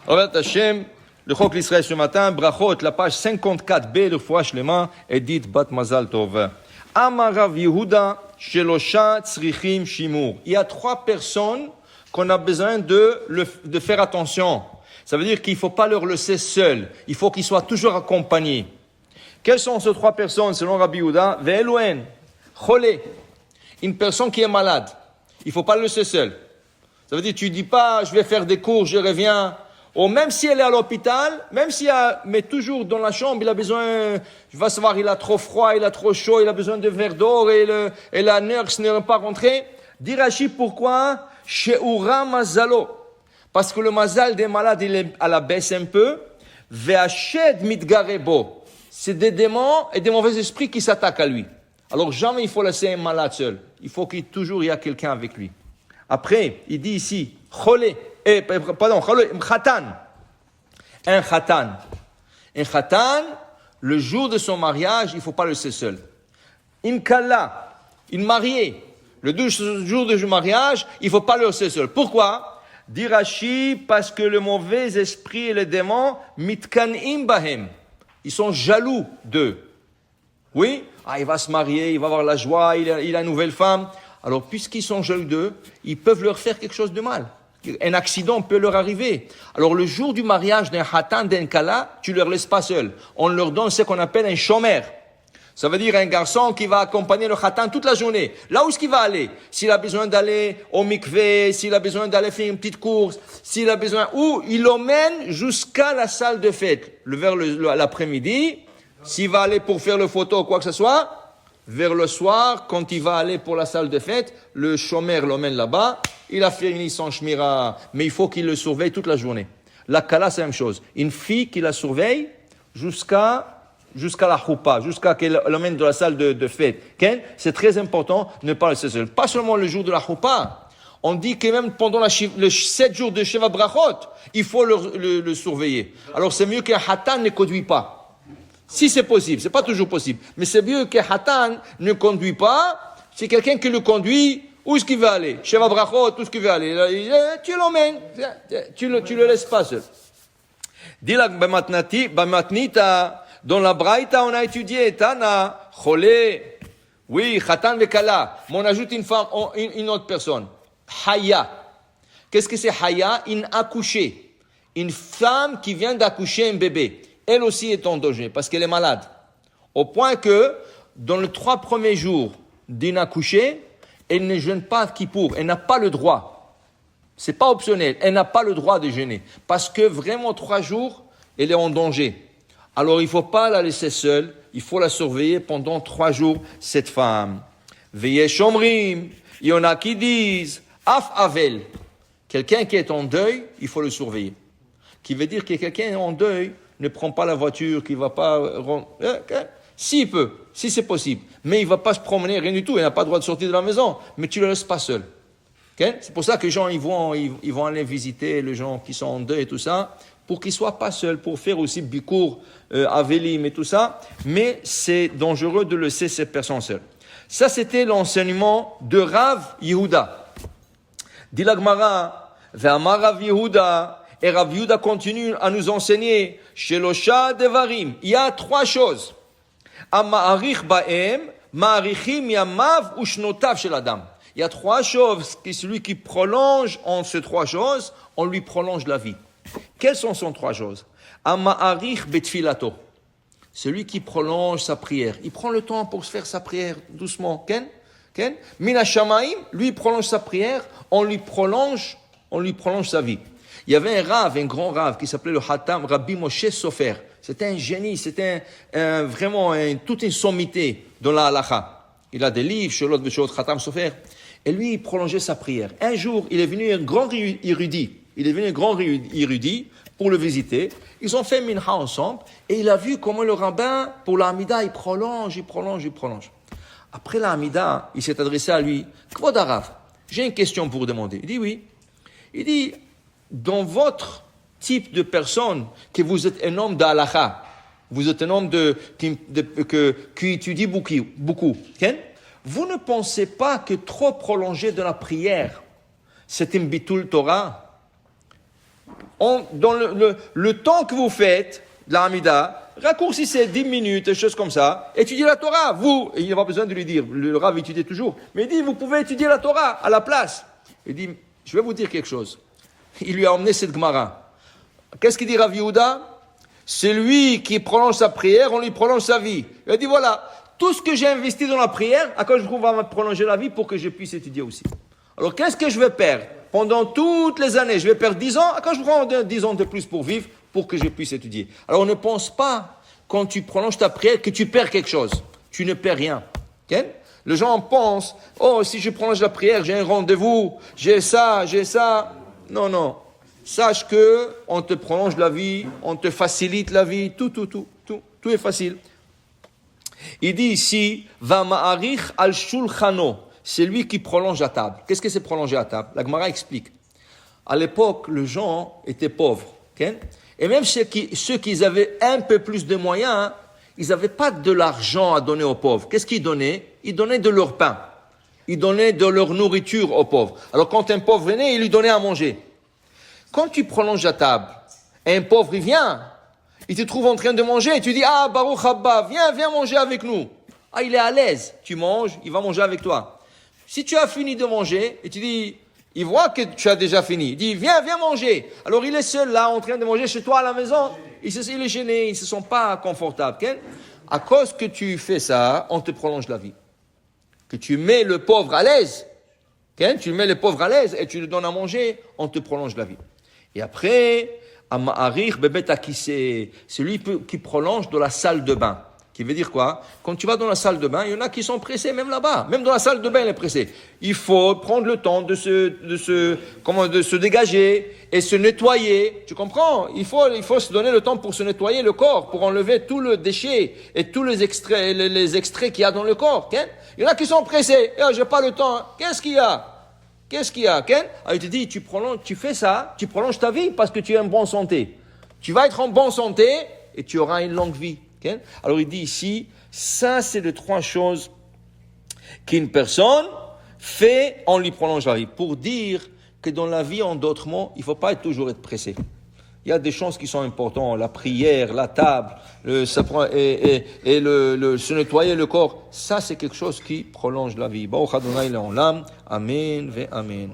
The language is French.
Orat Hashem, le Chok l'Israël ce matin, Brachot, la page 54b, le Fouach Shlema, Edith Bat Mazal Tov. Amarav Yehuda, Shelosha Tzrichim Shimur. Il y a 3 personnes qu'on a besoin de faire attention. Ça veut dire qu'il ne faut pas leur laisser seuls. Il faut qu'ils soient toujours accompagnés. Quelles sont ces 3 personnes selon Rabbi Yehuda? Ve'eloen, Cholé, une personne qui est malade. Il ne faut pas le laisser seul. Ça veut dire, tu ne dis pas, je vais faire des cours, je reviens. Ou même si elle est à l'hôpital, même si mais toujours dans la chambre, il a besoin, je vais savoir, il a trop froid, il a trop chaud, il a besoin de verre d'or et la nurse n'est pas rentrée. Dit Rashi, pourquoi? She'ura mazalo. Parce que le mazal des malades, il est à la baisse un peu. Ve'ashed mitgarebo. C'est des démons et des mauvais esprits qui s'attaquent à lui. Alors jamais il faut laisser un malade seul. Il faut qu'il toujours y a quelqu'un avec lui. Après, il dit ici, cholé. Khatan. Un khatan, le jour de son mariage, il ne faut pas le laisser seul. Une kala, une mariée, le jour de son mariage, il ne faut pas le laisser seul. Pourquoi? Dit Rashi, parce que le mauvais esprit et les démons, mitkanim bahem, ils sont jaloux d'eux. Oui? Il va se marier, il va avoir la joie, il a une nouvelle femme. Alors, puisqu'ils sont jaloux d'eux, ils peuvent leur faire quelque chose de mal. Un accident peut leur arriver. Alors, le jour du mariage d'un khatan, d'un kala, tu ne leur laisses pas seuls. On leur donne ce qu'on appelle un shomer. Ça veut dire un garçon qui va accompagner le khatan toute la journée. Là où est-ce qu'il va aller? S'il a besoin d'aller au mikvé, s'il a besoin d'aller faire une petite course, s'il a besoin, ou il l'emmène jusqu'à la salle de fête. Vers l'après-midi, s'il va aller pour faire le photo ou quoi que ce soit, vers le soir, quand il va aller pour la salle de fête, le shomer l'emmène là-bas, il a fini son shmira, mais il faut qu'il le surveille toute la journée. La kala, c'est la même chose. Une fille qui la surveille jusqu'à la choupa, jusqu'à qu'elle l'emmène de la salle de fête. C'est très important de ne pas laisser seul. Pas seulement le jour de la choupa. On dit que même pendant les 7 jours de Sheva Brachot, il faut le surveiller. Alors c'est mieux qu'un hatan ne conduit pas. Si c'est possible, c'est pas toujours possible. Mais c'est mieux qu'un hatan ne conduit pas. C'est quelqu'un qui le conduit. Où est-ce qu'il veut aller? Sheva Brachot, où est-ce qu'il veut aller? Tu l'emmènes. Tu le laisses pas seul. Dis la Bamatnita, dans la Braïta, on a étudié Tana, Cholé, oui, Khatan Vekala. Mais on ajoute une femme, une autre personne. Haya. Qu'est-ce que c'est Haya? Une accouchée. Une femme qui vient d'accoucher un bébé. Elle aussi est en danger parce qu'elle est malade. Au point que, dans les 3 premiers jours d'une accouchée, elle ne jeûne pas à Kippour. Elle n'a pas le droit. C'est pas optionnel. Elle n'a pas le droit de jeûner. Parce que vraiment 3 jours, elle est en danger. Alors il ne faut pas la laisser seule. Il faut la surveiller pendant 3 jours, cette femme. Veillez shomrim. Il y en a qui disent, af avel. Quelqu'un qui est en deuil, il faut le surveiller. Qui veut dire que quelqu'un en deuil ne prend pas la voiture, qui ne va pas... S'il peut, si c'est possible. Mais il ne va pas se promener, rien du tout. Il n'a pas le droit de sortir de la maison. Mais tu ne le laisses pas seul. C'est pour ça que les gens ils vont aller visiter les gens qui sont en deuil et tout ça, pour qu'ils ne soient pas seuls, pour faire aussi bikour, avelim et tout ça. Mais c'est dangereux de laisser cette personne seule. Ça, c'était l'enseignement de Rav Yehuda. Dit la Gemara, Ve'amar Rav Yehuda. Et Rav Yehuda continue à nous enseigner, Shelosha devarim. Il y a 3 choses. Ama'arich ba'em, ma'arichim yamav ushnotav shel adam. Il y a 3 choses, que celui qui prolonge en ces 3 choses, on lui prolonge la vie. Quelles sont ces 3 choses? Ama'arich betfilato. Celui qui prolonge sa prière. Il prend le temps pour se faire sa prière doucement. Mina shamaim, lui il prolonge sa prière, on lui prolonge sa vie. Il y avait un grand rave, qui s'appelait le Hatam Rabbi Moshe Sofer. C'était un génie, c'était vraiment toute une sommité dans la halakha. Il a des livres, Sholot Veshot, Hatam Sofer. Et lui, il prolongeait sa prière. Un jour, il est venu un grand érudit. Pour le visiter. Ils ont fait minha ensemble. Et il a vu comment le rabbin, pour l'Amida, il prolonge. Après l'Amida, il s'est adressé à lui. Kvod Harav, j'ai une question pour vous demander. Il dit oui. Il dit, dans votre type de personne, que vous êtes un homme d'Halakha, vous êtes un homme qui étudie beaucoup, vous ne pensez pas que trop prolonger de la prière, c'est un bitul Torah? dans le temps que vous faites de la Hamida, raccourcissez 10 minutes, des choses comme ça, étudiez la Torah. Vous, et il n'y a pas besoin de lui dire, le Rav étudie toujours, mais il dit, vous pouvez étudier la Torah à la place. Il dit, je vais vous dire quelque chose. Il lui a emmené cette Gemara. Qu'est-ce qu'il dit Rav Yehuda? Celui qui prolonge sa prière, on lui prolonge sa vie. Il a dit, voilà, tout ce que j'ai investi dans la prière, à quoi je trouve va me prolonger la vie pour que je puisse étudier aussi. Alors, qu'est-ce que je vais perdre? Pendant toutes les années, je vais perdre 10 ans, à quoi je prends 10 ans de plus pour vivre, pour que je puisse étudier. Alors, ne pense pas, quand tu prolonges ta prière, que tu perds quelque chose. Tu ne perds rien. Okay? Les gens pensent, oh, si je prolonge la prière, j'ai un rendez-vous, j'ai ça. Non, non. Sache que on te prolonge la vie, on te facilite la vie, tout est facile. Il dit ici, va ma'arich al shulchano, c'est lui qui prolonge la table. Qu'est-ce que c'est prolonger la table? La Gemara explique. À l'époque, les gens étaient pauvres, okay? Et même ceux qui avaient un peu plus de moyens, ils n'avaient pas de l'argent à donner aux pauvres. Qu'est-ce qu'ils donnaient? Ils donnaient de leur pain. Ils donnaient de leur nourriture aux pauvres. Alors quand un pauvre venait, ils lui donnaient à manger. Quand tu prolonges la table, et un pauvre, il vient, il te trouve en train de manger, et tu dis, ah, Baruch Abba, viens manger avec nous. Ah, il est à l'aise. Tu manges, il va manger avec toi. Si tu as fini de manger, et tu dis, il voit que tu as déjà fini. Il dit, viens manger. Alors il est seul là, en train de manger chez toi à la maison. Il est gêné, il ne se sent pas confortable. Okay? À cause que tu fais ça, on te prolonge la vie. Que tu mets le pauvre à l'aise. Okay? Tu mets le pauvre à l'aise et tu lui donnes à manger, on te prolonge la vie. Et après, Ama'arir Bebet Akise, c'est lui qui prolonge dans la salle de bain. Qui veut dire quoi? Quand tu vas dans la salle de bain, il y en a qui sont pressés, même là-bas. Même dans la salle de bain, il est pressé. Il faut prendre le temps de se dégager et se nettoyer. Tu comprends? Il faut se donner le temps pour se nettoyer le corps, pour enlever tout le déchet et tous les extraits qu'il y a dans le corps. Okay? Il y en a qui sont pressés. Eh, j'ai pas le temps. Qu'est-ce qu'il y a? Ken? Alors il te dit, tu fais ça, tu prolonges ta vie parce que tu es en bonne santé. Tu vas être en bonne santé et tu auras une longue vie. Okay? Alors il dit ici, ça c'est les 3 choses qu'une personne fait, on lui prolonge la vie. Pour dire que dans la vie, en d'autres mots, il ne faut pas toujours être pressé. Il y a des choses qui sont importantes, la prière, la table, se nettoyer le corps. Ça c'est quelque chose qui prolonge la vie. Baruch Adonai Le'olam. Amen ve Amen.